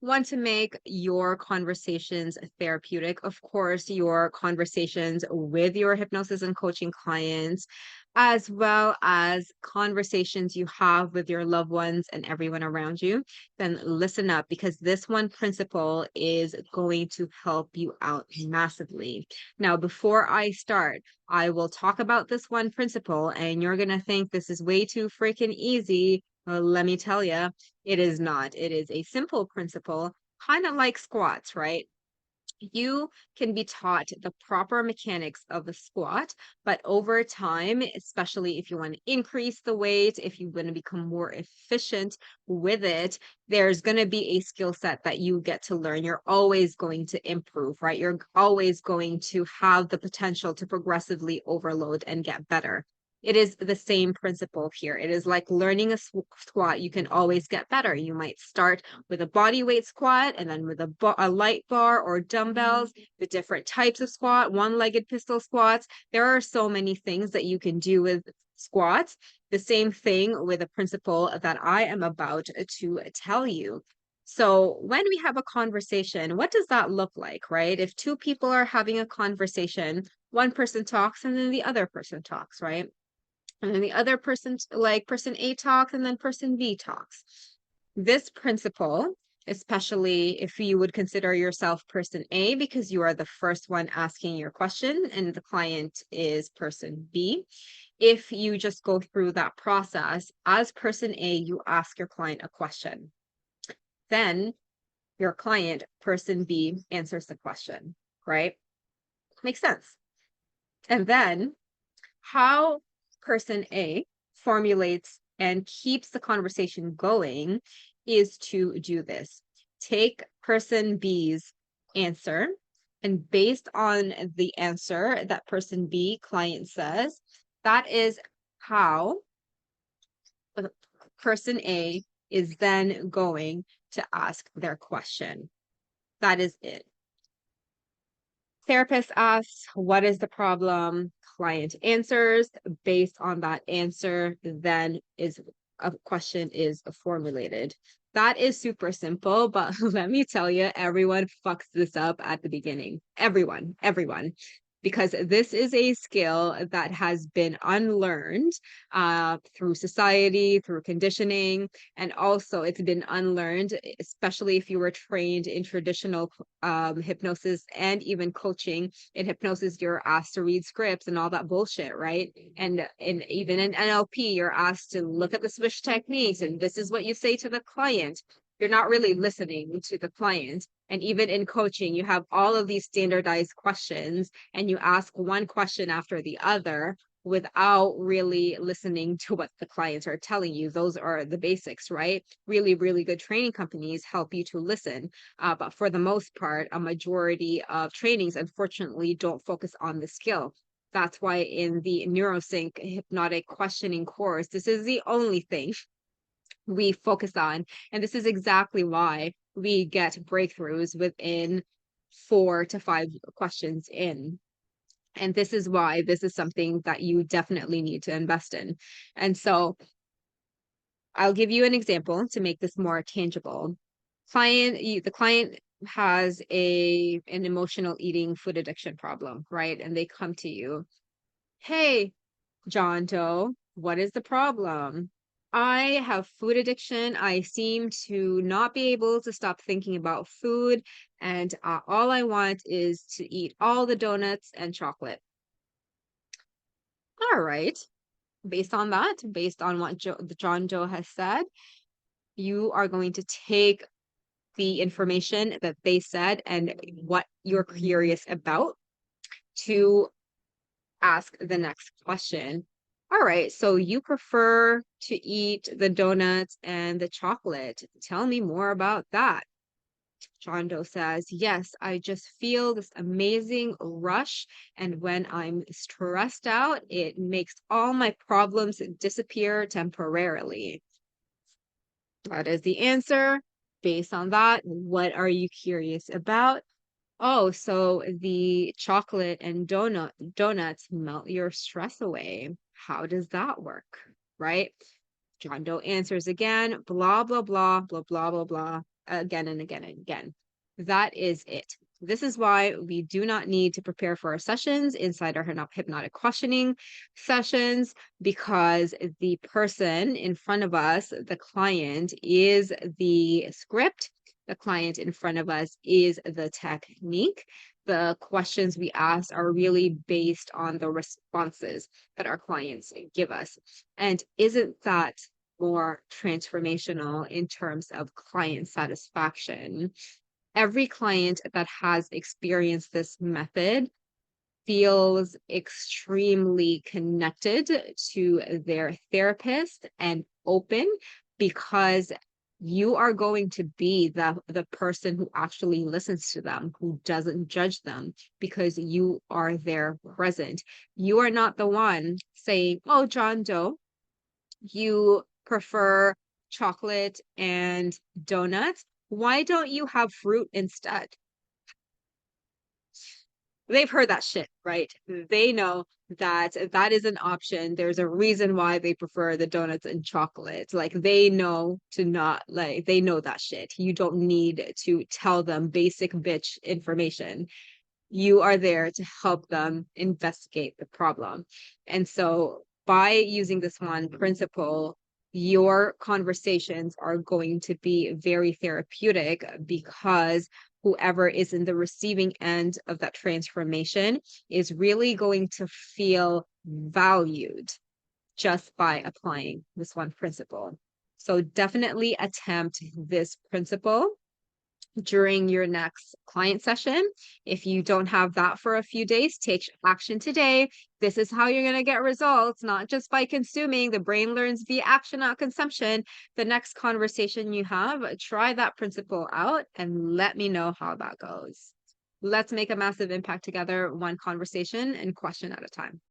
want to make your conversations therapeutic. Of course, your conversations with your hypnosis and coaching clients, as well as conversations you have with your loved ones and everyone around you, then listen up because this one principle is going to help you out massively. Now, before I start, I will talk about this one principle, and you're going to think this is way too freaking easy. Well, let me tell you, it is not. It is a simple principle, kind of like squats, right? You can be taught the proper mechanics of the squat, but over time, especially if you want to increase the weight, if you want to become more efficient with it, there's going to be a skill set that you get to learn. You're always going to improve, right? You're always going to have the potential to progressively overload and get better. It is the same principle here. It is like learning a squat. You can always get better. You might start with a body weight squat and then with a light bar or dumbbells, the different types of squat, one-legged pistol squats. There are so many things that you can do with squats. The same thing with a principle that I am about to tell you. So when we have a conversation, what does that look like, right? If two people are having a conversation, one person talks and then the other person talks, right? And then the other person, like person A talks and then person B talks. This principle, especially if you would consider yourself person A because you are the first one asking your question and the client is person B. If you just go through that process as person A, you ask your client a question. Then your client, person B, answers the question, right? Makes sense. And then how person A formulates and keeps the conversation going is to do this. Take person B's answer, and based on the answer that person B client says, that is how person A is then going to ask their question. That is it. Therapist asks, what is the problem? Client answers. Based on that answer, then is a question is formulated. That is super simple, but let me tell you, everyone fucks this up at the beginning. Everyone, because this is a skill that has been unlearned through society, through conditioning, and also it's been unlearned, especially if you were trained in traditional hypnosis and even coaching. In hypnosis, you're asked to read scripts and all that bullshit, right? And even in NLP, you're asked to look at the switch techniques, and this is what you say to the client. You're not really listening to the client. And even in coaching, you have all of these standardized questions, and you ask one question after the other without really listening to what the clients are telling you. Those are the basics, right? Really, really good training companies help you to listen. But for the most part, a majority of trainings, unfortunately, don't focus on the skill. That's why in the NeuroSync hypnotic questioning course, this is the only thing we focus on. And this is exactly why we get breakthroughs within 4 to 5 questions in. And this is why this is something that you definitely need to invest in. And so I'll give you an example to make this more tangible. The client has an emotional eating food addiction problem, right? And they come to you, hey, John Doe, what is the problem? I have food addiction. I seem to not be able to stop thinking about food, and all I want is to eat all the donuts and chocolate. All right. Based on that, based on what John Doe has said, you are going to take the information that they said and what you're curious about to ask the next question. All right, so you prefer to eat the donuts and the chocolate. Tell me more about that. John Doe says, yes, I just feel this amazing rush. And when I'm stressed out, it makes all my problems disappear temporarily. That is the answer. Based on that, what are you curious about? Oh, so the chocolate and donuts melt your stress away. How does that work? Right? John Doe answers again, blah, blah, blah, blah, blah, blah, blah. again and again and again. That is it. This is why we do not need to prepare for our sessions inside our hypnotic questioning sessions, because the person in front of us, the client, is the script. The client in front of us is the technique. The questions we ask are really based on the responses that our clients give us. And isn't that more transformational in terms of client satisfaction? Every client that has experienced this method feels extremely connected to their therapist and open, because you are going to be the person who actually listens to them, who doesn't judge them, because you are there present. You are not the one saying, "Oh, John Doe, you prefer chocolate and donuts. Why don't you have fruit instead?" They've heard that shit, right? They know that that is an option. There's a reason why they prefer the donuts and chocolate. Like, they know to not, like, they know that shit. You don't need to tell them basic bitch information. You are there to help them investigate the problem. And so by using this one principle, your conversations are going to be very therapeutic, because whoever is in the receiving end of that transformation is really going to feel valued just by applying this one principle. So definitely attempt this principle during your next client session. If you don't have that for a few days, take action today. This is how you're going to get results, not just by consuming. The brain learns via action, not consumption. The next conversation you have, try that principle out and let me know how that goes. Let's make a massive impact together, one conversation and question at a time.